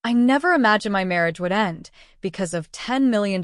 I never imagined my marriage would end because of $10 million.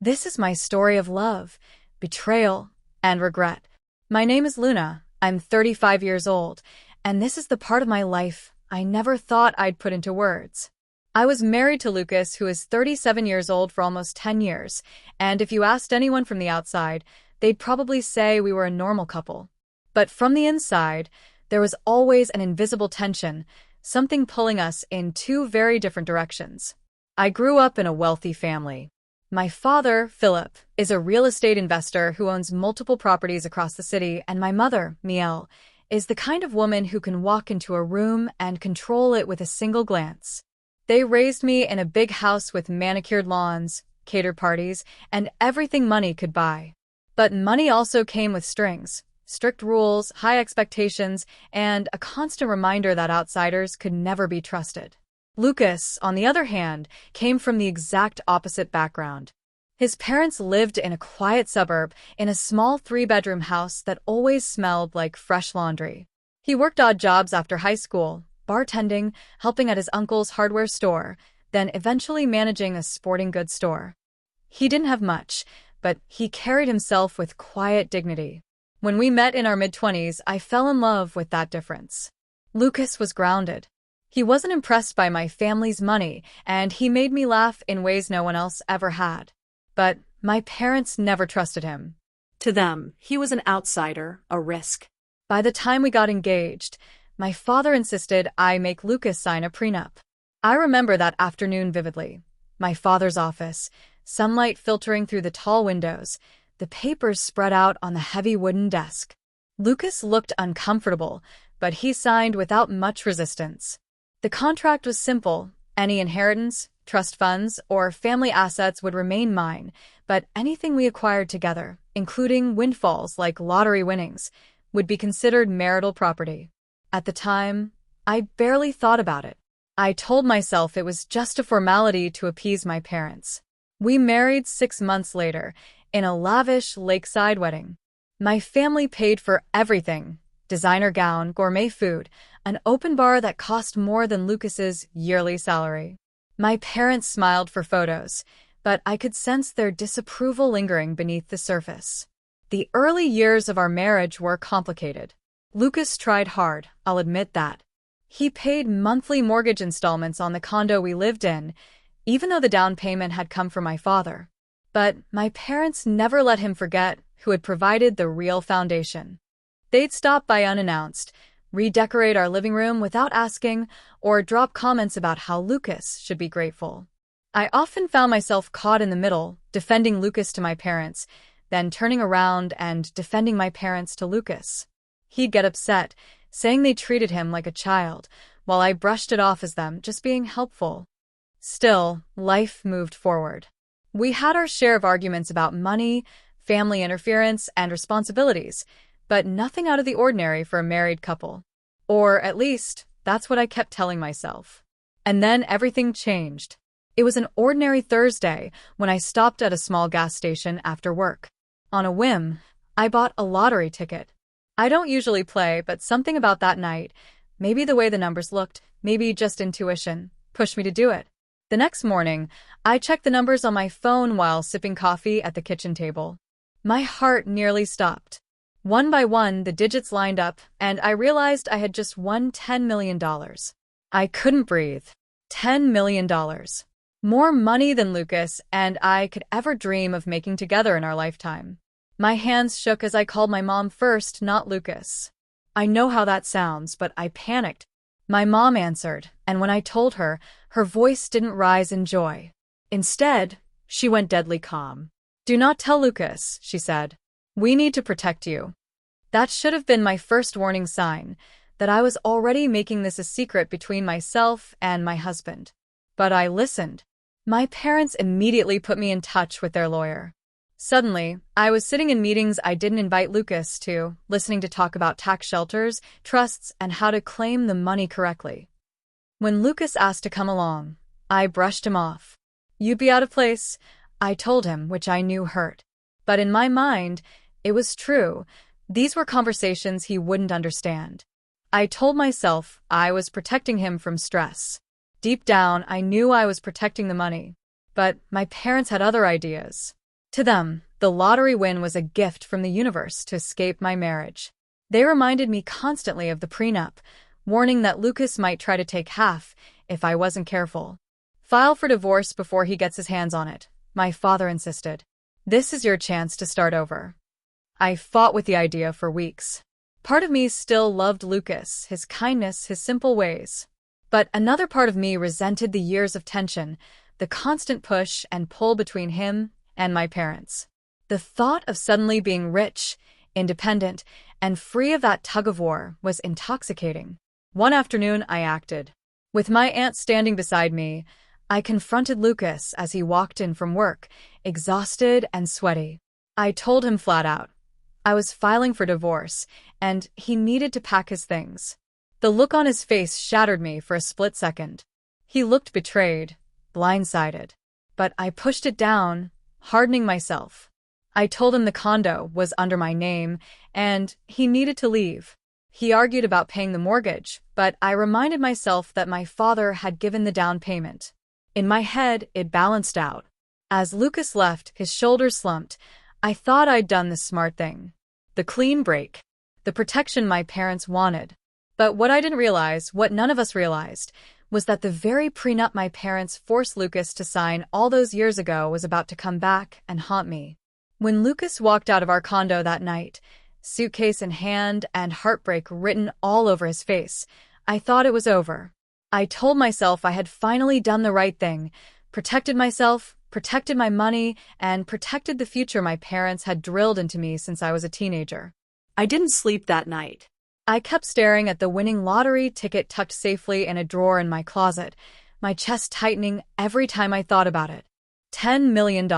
This is my story of love, betrayal, and regret. My name is Luna. I'm 35 years old, and this is the part of my life I never thought I'd put into words. I was married to Lucas, who is 37 years old, for almost 10 years, and if you asked anyone from the outside, they'd probably say we were a normal couple. But from the inside, there was always an invisible tension, something pulling us in two very different directions. I grew up in a wealthy family. My father, Philip, is a real estate investor who owns multiple properties across the city, and my mother, Miel, is the kind of woman who can walk into a room and control it with a single glance. They raised me in a big house with manicured lawns, catered parties, and everything money could buy. But money also came with strings, strict rules, high expectations, and a constant reminder that outsiders could never be trusted. Lucas, on the other hand, came from the exact opposite background. His parents lived in a quiet suburb in a small 3-bedroom house that always smelled like fresh laundry. He worked odd jobs after high school, bartending, helping at his uncle's hardware store, then eventually managing a sporting goods store. He didn't have much, but he carried himself with quiet dignity. When we met in our mid-20s, I fell in love with that difference. Lucas was grounded. He wasn't impressed by my family's money, and he made me laugh in ways no one else ever had. But my parents never trusted him. To them, he was an outsider, a risk. By the time we got engaged, my father insisted I make Lucas sign a prenup. I remember that afternoon vividly. My father's office, sunlight filtering through the tall windows, the papers spread out on the heavy wooden desk. Lucas looked uncomfortable, but he signed without much resistance. The contract was simple. Any inheritance, trust funds, or family assets would remain mine, but anything we acquired together, including windfalls like lottery winnings, would be considered marital property. At the time, I barely thought about it. I told myself it was just a formality to appease my parents. We married 6 months later, in a lavish lakeside wedding. My family paid for everything: designer gown, gourmet food, an open bar that cost more than Lucas's yearly salary. My parents smiled for photos, but I could sense their disapproval lingering beneath the surface. The early years of our marriage were complicated. Lucas tried hard, I'll admit that. He paid monthly mortgage installments on the condo we lived in, even though the down payment had come from my father. But my parents never let him forget who had provided the real foundation. They'd stop by unannounced, redecorate our living room without asking, or drop comments about how Lucas should be grateful. I often found myself caught in the middle, defending Lucas to my parents, then turning around and defending my parents to Lucas. He'd get upset, saying they treated him like a child, while I brushed it off as them just being helpful. Still, life moved forward. We had our share of arguments about money, family interference, and responsibilities, but nothing out of the ordinary for a married couple. Or at least, that's what I kept telling myself. And then everything changed. It was an ordinary Thursday when I stopped at a small gas station after work. On a whim, I bought a lottery ticket. I don't usually play, but something about that night, maybe the way the numbers looked, maybe just intuition, pushed me to do it. The next morning, I checked the numbers on my phone while sipping coffee at the kitchen table. My heart nearly stopped. One by one, the digits lined up, and I realized I had just won $10 million. I couldn't breathe. $10 million. More money than Lucas and I could ever dream of making together in our lifetime. My hands shook as I called my mom first, not Lucas. I know how that sounds, but I panicked. My mom answered, and when I told her, her voice didn't rise in joy. Instead, she went deadly calm. "Do not tell Lucas," she said. "We need to protect you." That should have been my first warning sign, that I was already making this a secret between myself and my husband. But I listened. My parents immediately put me in touch with their lawyer. Suddenly, I was sitting in meetings I didn't invite Lucas to, listening to talk about tax shelters, trusts, and how to claim the money correctly. When Lucas asked to come along, I brushed him off. "You'd be out of place," I told him, which I knew hurt. But in my mind, it was true. These were conversations he wouldn't understand. I told myself I was protecting him from stress. Deep down, I knew I was protecting the money. But my parents had other ideas. To them, the lottery win was a gift from the universe to escape my marriage. They reminded me constantly of the prenup, warning that Lucas might try to take half if I wasn't careful. File for divorce before he gets his hands on it, my father insisted. This is your chance to start over. I fought with the idea for weeks. Part of me still loved Lucas, his kindness, his simple ways. But another part of me resented the years of tension, the constant push and pull between him and my parents. The thought of suddenly being rich, independent, and free of that tug-of-war was intoxicating. One afternoon, I acted. With my aunt standing beside me, I confronted Lucas as he walked in from work, exhausted and sweaty. I told him flat out. I was filing for divorce, and he needed to pack his things. The look on his face shattered me for a split second. He looked betrayed, blindsided. But I pushed it down, hardening myself. I told him the condo was under my name, and he needed to leave. He argued about paying the mortgage, but I reminded myself that my father had given the down payment. In my head, it balanced out. As Lucas left, his shoulders slumped. I thought I'd done the smart thing. The clean break. The protection my parents wanted. But what I didn't realize, what none of us realized, was that the very prenup my parents forced Lucas to sign all those years ago was about to come back and haunt me. When Lucas walked out of our condo that night, suitcase in hand and heartbreak written all over his face, I thought it was over. I told myself I had finally done the right thing, protected myself, protected my money, and protected the future my parents had drilled into me since I was a teenager. I didn't sleep that night. I kept staring at the winning lottery ticket tucked safely in a drawer in my closet, my chest tightening every time I thought about it. $10 million.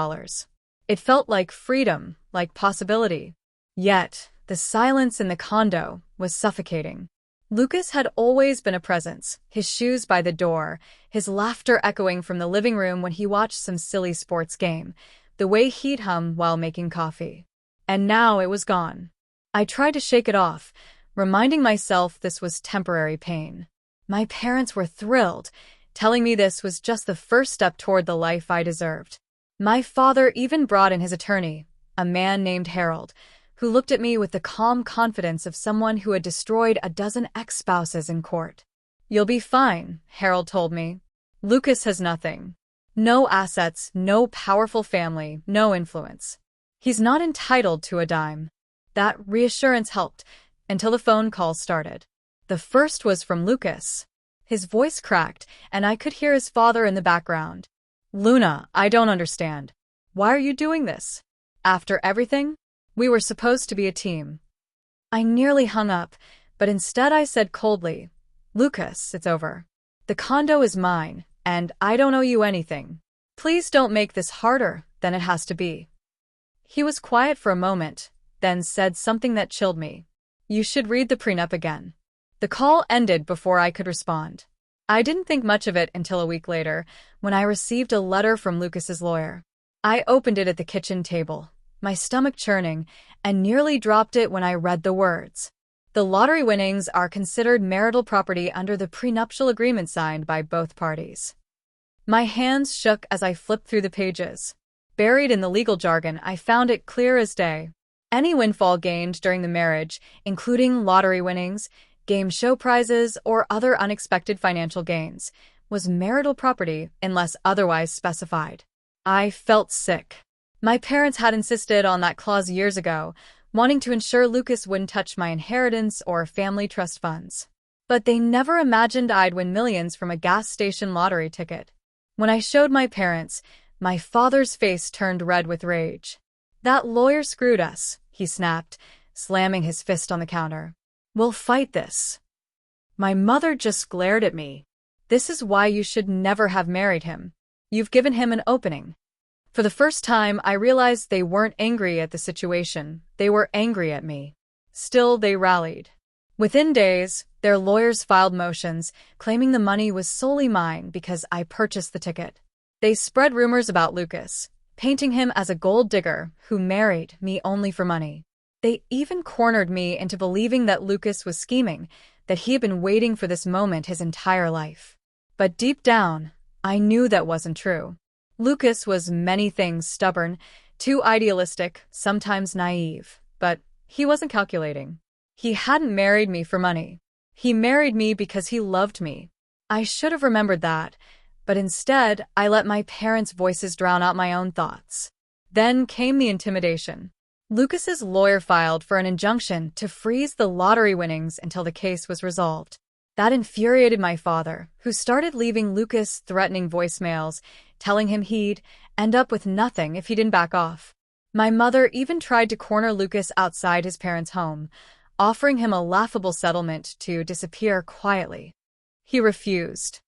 It felt like freedom, like possibility. Yet, the silence in the condo was suffocating. Lucas had always been a presence, his shoes by the door, his laughter echoing from the living room when he watched some silly sports game, the way he'd hum while making coffee. And now it was gone. I tried to shake it off, reminding myself this was temporary pain. My parents were thrilled, telling me this was just the first step toward the life I deserved. My father even brought in his attorney, a man named Harold, who looked at me with the calm confidence of someone who had destroyed a dozen ex-spouses in court. You'll be fine, Harold told me. Lucas has nothing. No assets, no powerful family, no influence. He's not entitled to a dime. That reassurance helped, until the phone calls started. The first was from Lucas. His voice cracked, and I could hear his father in the background. Luna, I don't understand. Why are you doing this? After everything? We were supposed to be a team. I nearly hung up, but instead I said coldly, Lucas, it's over. The condo is mine, and I don't owe you anything. Please don't make this harder than it has to be. He was quiet for a moment, then said something that chilled me. You should read the prenup again. The call ended before I could respond. I didn't think much of it until a week later, when I received a letter from Lucas's lawyer. I opened it at the kitchen table, my stomach churning, and nearly dropped it when I read the words. The lottery winnings are considered marital property under the prenuptial agreement signed by both parties. My hands shook as I flipped through the pages. Buried in the legal jargon, I found it clear as day. Any windfall gained during the marriage, including lottery winnings, game show prizes, or other unexpected financial gains, was marital property unless otherwise specified. I felt sick. My parents had insisted on that clause years ago, wanting to ensure Lucas wouldn't touch my inheritance or family trust funds. But they never imagined I'd win millions from a gas station lottery ticket. When I showed my parents, my father's face turned red with rage. That lawyer screwed us, he snapped, slamming his fist on the counter. We'll fight this. My mother just glared at me. This is why you should never have married him. You've given him an opening. For the first time, I realized they weren't angry at the situation. They were angry at me. Still, they rallied. Within days, their lawyers filed motions, claiming the money was solely mine because I purchased the ticket. They spread rumors about Lucas, painting him as a gold digger who married me only for money. They even cornered me into believing that Lucas was scheming, that he had been waiting for this moment his entire life. But deep down, I knew that wasn't true. Lucas was many things: stubborn, too idealistic, sometimes naive. But he wasn't calculating. He hadn't married me for money. He married me because he loved me. I should have remembered that, but instead I let my parents' voices drown out my own thoughts. Then came the intimidation. Lucas's lawyer filed for an injunction to freeze the lottery winnings until the case was resolved. That infuriated my father, who started leaving Lucas threatening voicemails, telling him he'd end up with nothing if he didn't back off. My mother even tried to corner Lucas outside his parents' home, offering him a laughable settlement to disappear quietly. He refused.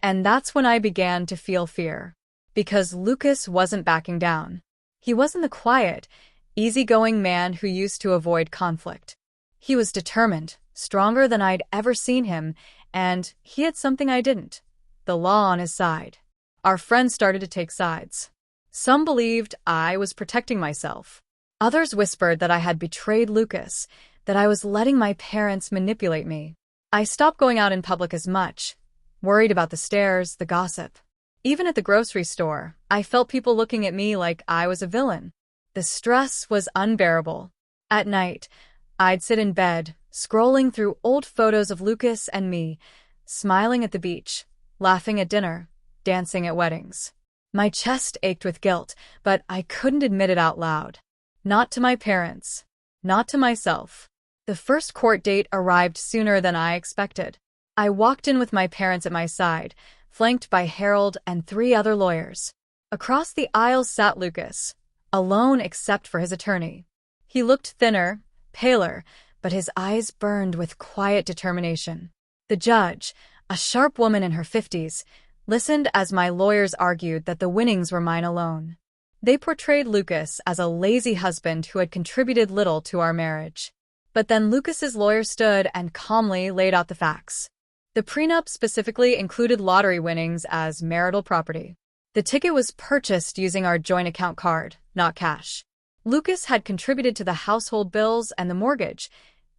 And that's when I began to feel fear. Because Lucas wasn't backing down. He wasn't the quiet, easygoing man who used to avoid conflict. He was determined, stronger than I'd ever seen him, and he had something I didn't: the law on his side. Our friends started to take sides. Some believed I was protecting myself. Others whispered that I had betrayed Lucas, that I was letting my parents manipulate me. I stopped going out in public as much, worried about the stares, the gossip. Even at the grocery store, I felt people looking at me like I was a villain. The stress was unbearable. At night, I'd sit in bed, scrolling through old photos of Lucas and me, smiling at the beach, laughing at dinner, dancing at weddings. My chest ached with guilt, but I couldn't admit it out loud. Not to my parents. Not to myself. The first court date arrived sooner than I expected. I walked in with my parents at my side, flanked by Harold and 3 other lawyers. Across the aisle sat Lucas, alone except for his attorney. He looked thinner, paler, but his eyes burned with quiet determination. The judge, a sharp woman in her 50s, listened as my lawyers argued that the winnings were mine alone. They portrayed Lucas as a lazy husband who had contributed little to our marriage. But then Lucas's lawyer stood and calmly laid out the facts. The prenup specifically included lottery winnings as marital property. The ticket was purchased using our joint account card, not cash. Lucas had contributed to the household bills and the mortgage,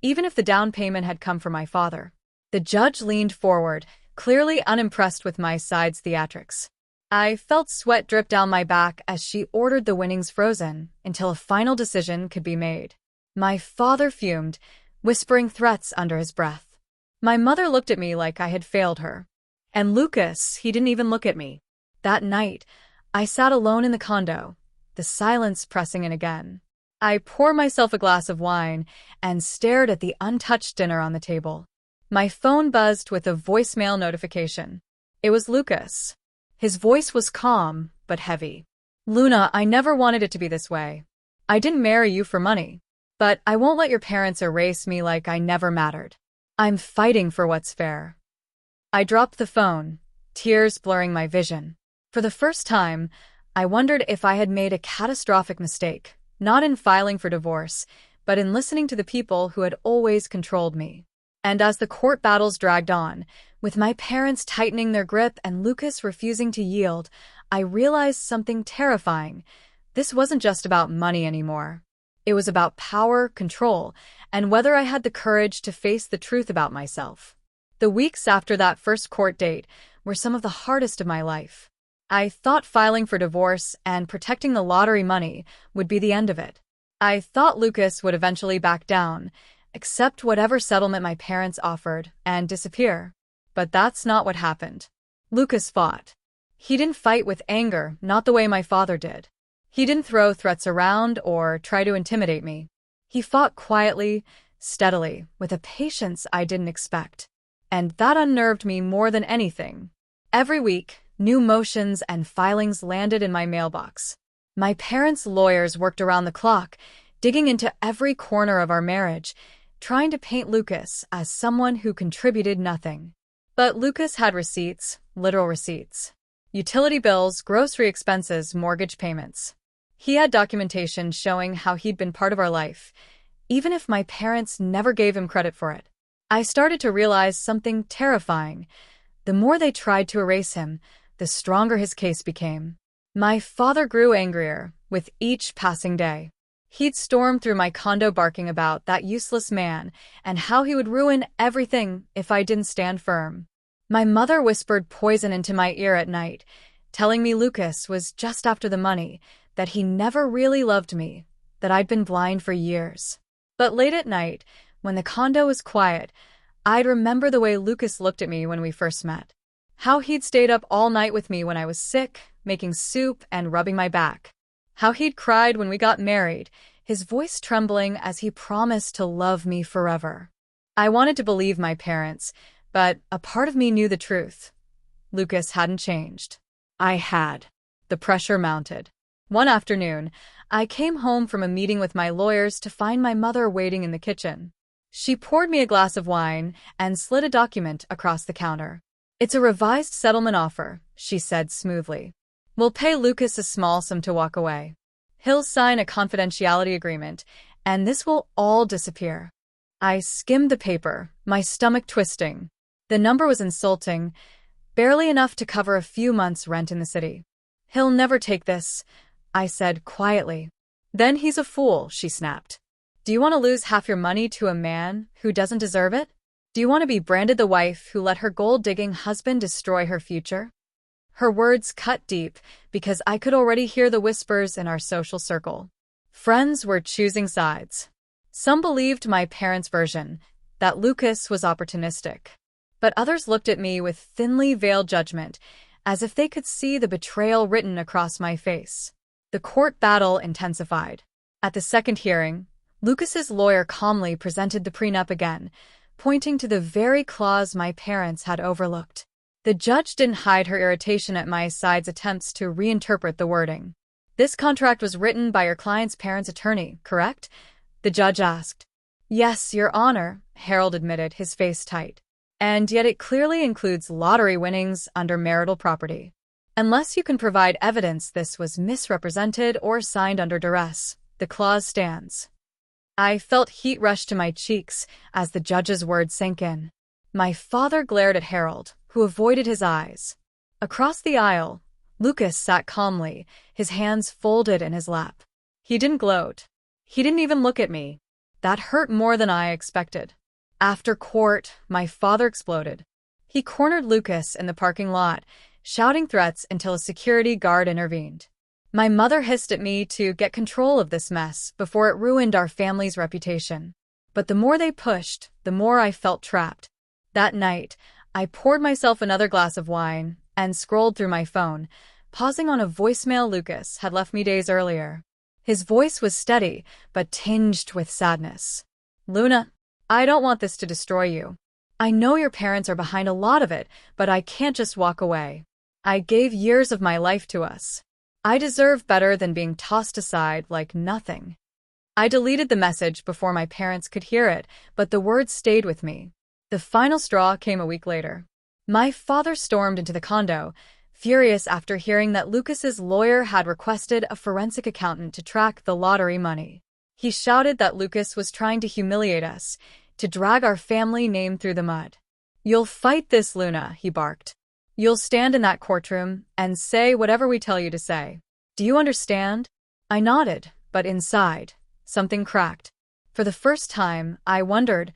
even if the down payment had come from my father. The judge leaned forward, clearly unimpressed with my side's theatrics. I felt sweat drip down my back as she ordered the winnings frozen until a final decision could be made. My father fumed, whispering threats under his breath. My mother looked at me like I had failed her. And Lucas, he didn't even look at me. That night, I sat alone in the condo, the silence pressing in again. I poured myself a glass of wine and stared at the untouched dinner on the table. My phone buzzed with a voicemail notification. It was Lucas. His voice was calm, but heavy. "Luna, I never wanted it to be this way. I didn't marry you for money. But I won't let your parents erase me like I never mattered. I'm fighting for what's fair." I dropped the phone, tears blurring my vision. For the first time, I wondered if I had made a catastrophic mistake, not in filing for divorce, but in listening to the people who had always controlled me. And as the court battles dragged on, with my parents tightening their grip and Lucas refusing to yield, I realized something terrifying. This wasn't just about money anymore. It was about power, control, and whether I had the courage to face the truth about myself. The weeks after that first court date were some of the hardest of my life. I thought filing for divorce and protecting the lottery money would be the end of it. I thought Lucas would eventually back down, accept whatever settlement my parents offered, and disappear. But that's not what happened. Lucas fought. He didn't fight with anger, not the way my father did. He didn't throw threats around or try to intimidate me. He fought quietly, steadily, with a patience I didn't expect. And that unnerved me more than anything. Every week, new motions and filings landed in my mailbox. My parents' lawyers worked around the clock, digging into every corner of our marriage, trying to paint Lucas as someone who contributed nothing. But Lucas had receipts, literal receipts. Utility bills, grocery expenses, mortgage payments. He had documentation showing how he'd been part of our life, even if my parents never gave him credit for it. I started to realize something terrifying. The more they tried to erase him, the stronger his case became. My father grew angrier with each passing day. He'd storm through my condo barking about that useless man and how he would ruin everything if I didn't stand firm. My mother whispered poison into my ear at night, telling me Lucas was just after the money, that he never really loved me, that I'd been blind for years. But late at night, when the condo was quiet, I'd remember the way Lucas looked at me when we first met. How he'd stayed up all night with me when I was sick, making soup and rubbing my back. How he'd cried when we got married, his voice trembling as he promised to love me forever. I wanted to believe my parents, but a part of me knew the truth. Lucas hadn't changed. I had. The pressure mounted. One afternoon, I came home from a meeting with my lawyers to find my mother waiting in the kitchen. She poured me a glass of wine and slid a document across the counter. "It's a revised settlement offer," she said smoothly. "We'll pay Lucas a small sum to walk away. He'll sign a confidentiality agreement, and this will all disappear." I skimmed the paper, my stomach twisting. The number was insulting, barely enough to cover a few months' rent in the city. "He'll never take this," I said quietly. "Then he's a fool," she snapped. "Do you want to lose half your money to a man who doesn't deserve it? Do you want to be branded the wife who let her gold-digging husband destroy her future?" Her words cut deep because I could already hear the whispers in our social circle. Friends were choosing sides. Some believed my parents' version, that Lucas was opportunistic. But others looked at me with thinly veiled judgment, as if they could see the betrayal written across my face. The court battle intensified. At the second hearing, Lucas's lawyer calmly presented the prenup again, pointing to the very clause my parents had overlooked. The judge didn't hide her irritation at my side's attempts to reinterpret the wording. "This contract was written by your client's parents' attorney, correct?" the judge asked. "Yes, Your Honor," Harold admitted, his face tight. "And yet it clearly includes lottery winnings under marital property. Unless you can provide evidence this was misrepresented or signed under duress, the clause stands." I felt heat rush to my cheeks as the judge's words sank in. My father glared at Harold, who avoided his eyes. Across the aisle, Lucas sat calmly, his hands folded in his lap. He didn't gloat. He didn't even look at me. That hurt more than I expected. After court, my father exploded. He cornered Lucas in the parking lot, shouting threats until a security guard intervened. My mother hissed at me to get control of this mess before it ruined our family's reputation. But the more they pushed, the more I felt trapped. That night, I poured myself another glass of wine and scrolled through my phone, pausing on a voicemail Lucas had left me days earlier. His voice was steady, but tinged with sadness. "Luna, I don't want this to destroy you. I know your parents are behind a lot of it, but I can't just walk away. I gave years of my life to us. I deserve better than being tossed aside like nothing." I deleted the message before my parents could hear it, but the words stayed with me. The final straw came a week later. My father stormed into the condo, furious after hearing that Lucas's lawyer had requested a forensic accountant to track the lottery money. He shouted that Lucas was trying to humiliate us, to drag our family name through the mud. "You'll fight this, Luna," he barked. "You'll stand in that courtroom and say whatever we tell you to say. Do you understand?" I nodded, but inside, something cracked. For the first time, I wondered,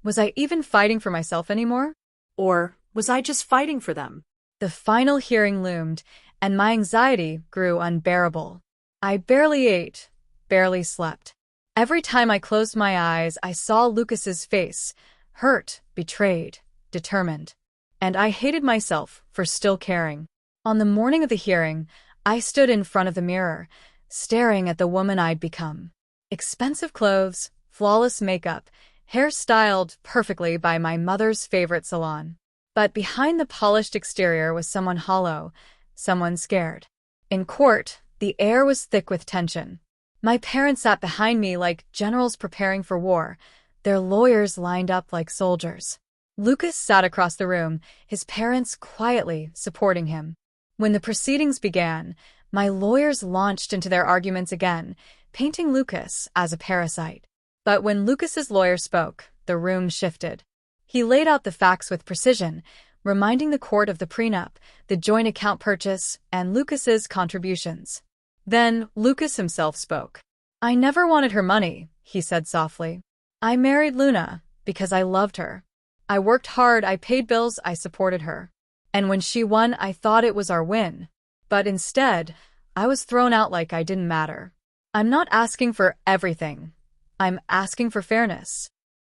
was I even fighting for myself anymore? Or was I just fighting for them? The final hearing loomed, and my anxiety grew unbearable. I barely ate, barely slept. Every time I closed my eyes, I saw Lucas's face, hurt, betrayed, determined. And I hated myself for still caring. On the morning of the hearing, I stood in front of the mirror, staring at the woman I'd become. Expensive clothes, flawless makeup, hair styled perfectly by my mother's favorite salon. But behind the polished exterior was someone hollow, someone scared. In court, the air was thick with tension. My parents sat behind me like generals preparing for war, their lawyers lined up like soldiers. Lucas sat across the room, his parents quietly supporting him. When the proceedings began, my lawyers launched into their arguments again, painting Lucas as a parasite. But when Lucas's lawyer spoke, the room shifted. He laid out the facts with precision, reminding the court of the prenup, the joint account purchase, and Lucas's contributions. Then Lucas himself spoke. "I never wanted her money," he said softly. "I married Luna because I loved her. I worked hard, I paid bills, I supported her. And when she won, I thought it was our win. But instead, I was thrown out like I didn't matter. I'm not asking for everything. I'm asking for fairness.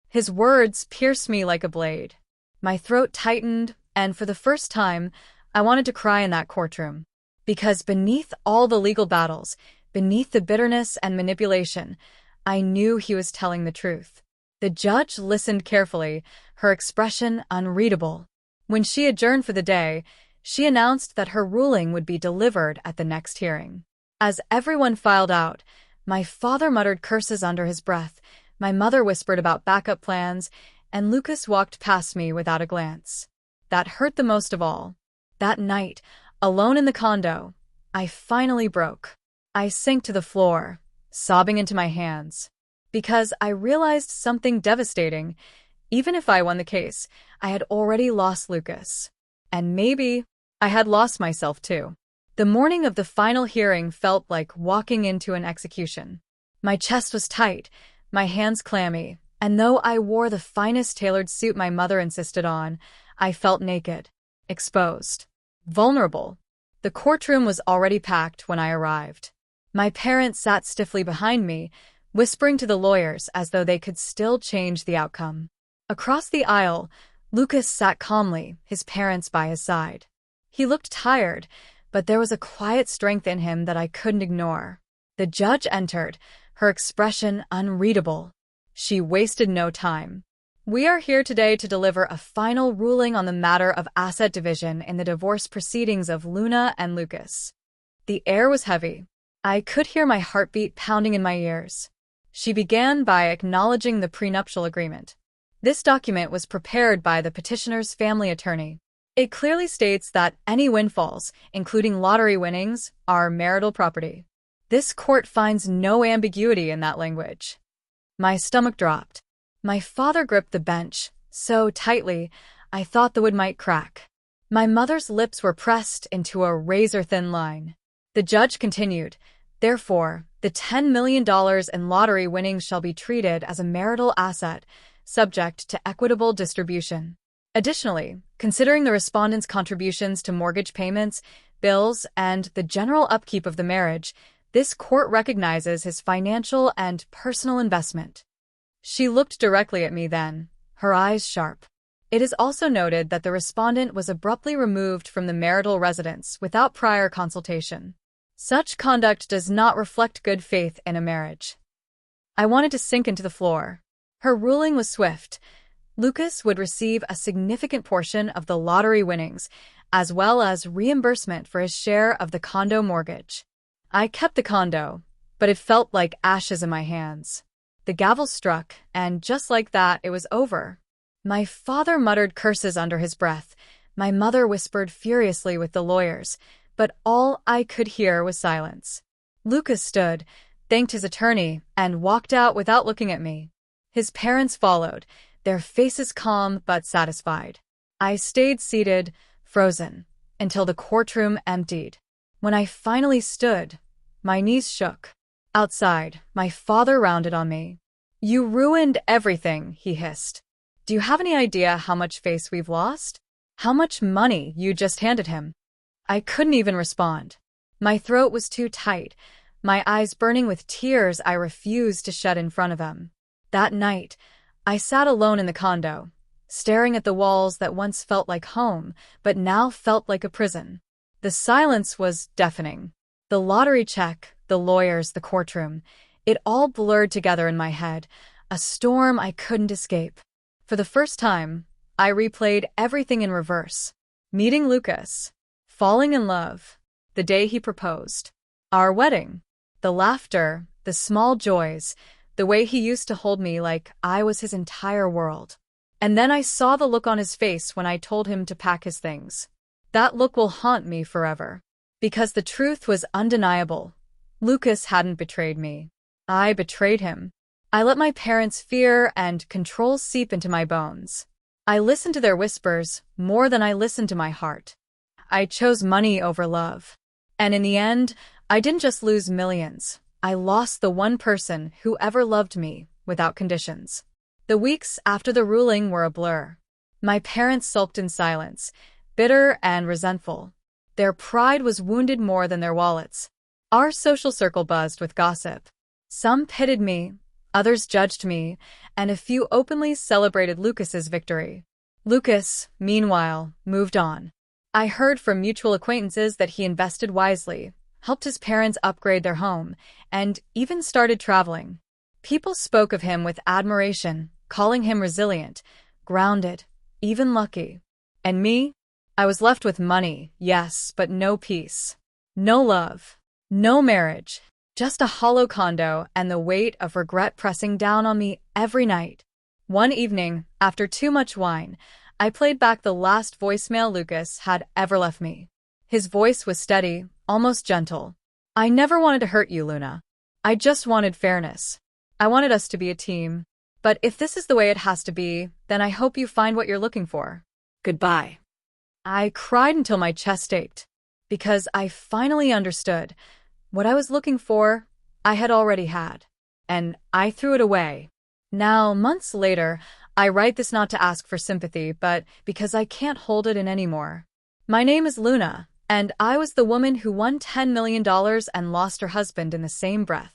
His words pierced me like a blade. My throat tightened, and for the first time, I wanted to cry in that courtroom. Because beneath all the legal battles, beneath the bitterness and manipulation, I knew he was telling the truth. The judge listened carefully, her expression unreadable. When she adjourned for the day, she announced that her ruling would be delivered at the next hearing. As everyone filed out, my father muttered curses under his breath, my mother whispered about backup plans, and Lucas walked past me without a glance. That hurt the most of all. That night, alone in the condo, I finally broke. I sank to the floor, sobbing into my hands. Because I realized something devastating. Even if I won the case, I had already lost Lucas. And maybe I had lost myself too. The morning of the final hearing felt like walking into an execution. My chest was tight, my hands clammy, and though I wore the finest tailored suit my mother insisted on, I felt naked, exposed, vulnerable. The courtroom was already packed when I arrived. My parents sat stiffly behind me, whispering to the lawyers as though they could still change the outcome. Across the aisle, Lucas sat calmly, his parents by his side. He looked tired, but there was a quiet strength in him that I couldn't ignore. The judge entered, her expression unreadable. She wasted no time. We are here today to deliver a final ruling on the matter of asset division in the divorce proceedings of Luna and Lucas. The air was heavy. I could hear my heartbeat pounding in my ears. She began by acknowledging the prenuptial agreement. This document was prepared by the petitioner's family attorney. It clearly states that any windfalls, including lottery winnings, are marital property. This court finds no ambiguity in that language. My stomach dropped. My father gripped the bench so tightly I thought the wood might crack. My mother's lips were pressed into a razor-thin line. The judge continued, "Therefore, the $10 million in lottery winnings shall be treated as a marital asset, subject to equitable distribution. Additionally, considering the respondent's contributions to mortgage payments, bills, and the general upkeep of the marriage, this court recognizes his financial and personal investment." She looked directly at me then, her eyes sharp. It is also noted that the respondent was abruptly removed from the marital residence without prior consultation. Such conduct does not reflect good faith in a marriage. I wanted to sink into the floor. Her ruling was swift. Lucas would receive a significant portion of the lottery winnings, as well as reimbursement for his share of the condo mortgage. I kept the condo, but it felt like ashes in my hands. The gavel struck, and just like that, it was over. My father muttered curses under his breath. My mother whispered furiously with the lawyers, but all I could hear was silence. Lucas stood, thanked his attorney, and walked out without looking at me. His parents followed, their faces calm but satisfied. I stayed seated, frozen, until the courtroom emptied. When I finally stood, my knees shook. Outside, my father rounded on me. "You ruined everything," he hissed. "Do you have any idea how much face we've lost? How much money you just handed him?" I couldn't even respond. My throat was too tight, my eyes burning with tears I refused to shed in front of him. That night, I sat alone in the condo, staring at the walls that once felt like home, but now felt like a prison. The silence was deafening. The lottery check, the lawyers, the courtroom, it all blurred together in my head, a storm I couldn't escape. For the first time, I replayed everything in reverse. Meeting Lucas, falling in love, the day he proposed, our wedding, the laughter, the small joys, the way he used to hold me like I was his entire world. And then I saw the look on his face when I told him to pack his things. That look will haunt me forever. Because the truth was undeniable. Lucas hadn't betrayed me. I betrayed him. I let my parents' fear and control seep into my bones. I listened to their whispers more than I listened to my heart. I chose money over love. And in the end, I didn't just lose millions. I lost the one person who ever loved me without conditions. The weeks after the ruling were a blur. My parents sulked in silence, bitter and resentful. Their pride was wounded more than their wallets. Our social circle buzzed with gossip. Some pitied me, others judged me, and a few openly celebrated Lucas's victory. Lucas, meanwhile, moved on. I heard from mutual acquaintances that he invested wisely, helped his parents upgrade their home, and even started traveling. People spoke of him with admiration, calling him resilient, grounded, even lucky. And me? I was left with money, yes, but no peace. No love. No marriage. Just a hollow condo and the weight of regret pressing down on me every night. One evening, after too much wine, I played back the last voicemail Lucas had ever left me. His voice was steady, almost gentle. I never wanted to hurt you, Luna. I just wanted fairness. I wanted us to be a team. But if this is the way it has to be, then I hope you find what you're looking for. Goodbye. I cried until my chest ached, because I finally understood. What I was looking for, I had already had. And I threw it away. Now, months later, I write this not to ask for sympathy, but because I can't hold it in anymore. My name is Luna, and I was the woman who won $10 million and lost her husband in the same breath.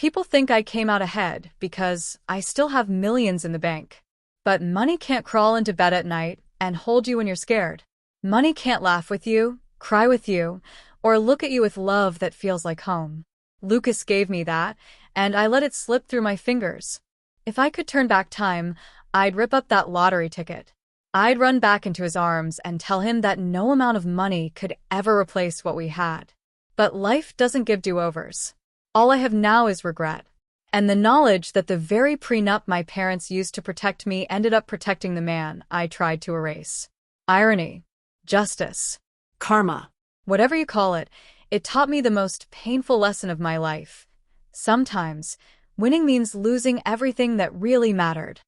People think I came out ahead because I still have millions in the bank. But money can't crawl into bed at night and hold you when you're scared. Money can't laugh with you, cry with you, or look at you with love that feels like home. Lucas gave me that, and I let it slip through my fingers. If I could turn back time, I'd rip up that lottery ticket. I'd run back into his arms and tell him that no amount of money could ever replace what we had. But life doesn't give do-overs. All I have now is regret. And the knowledge that the very prenup my parents used to protect me ended up protecting the man I tried to erase. Irony. Justice. Karma. Whatever you call it, it taught me the most painful lesson of my life. Sometimes, winning means losing everything that really mattered.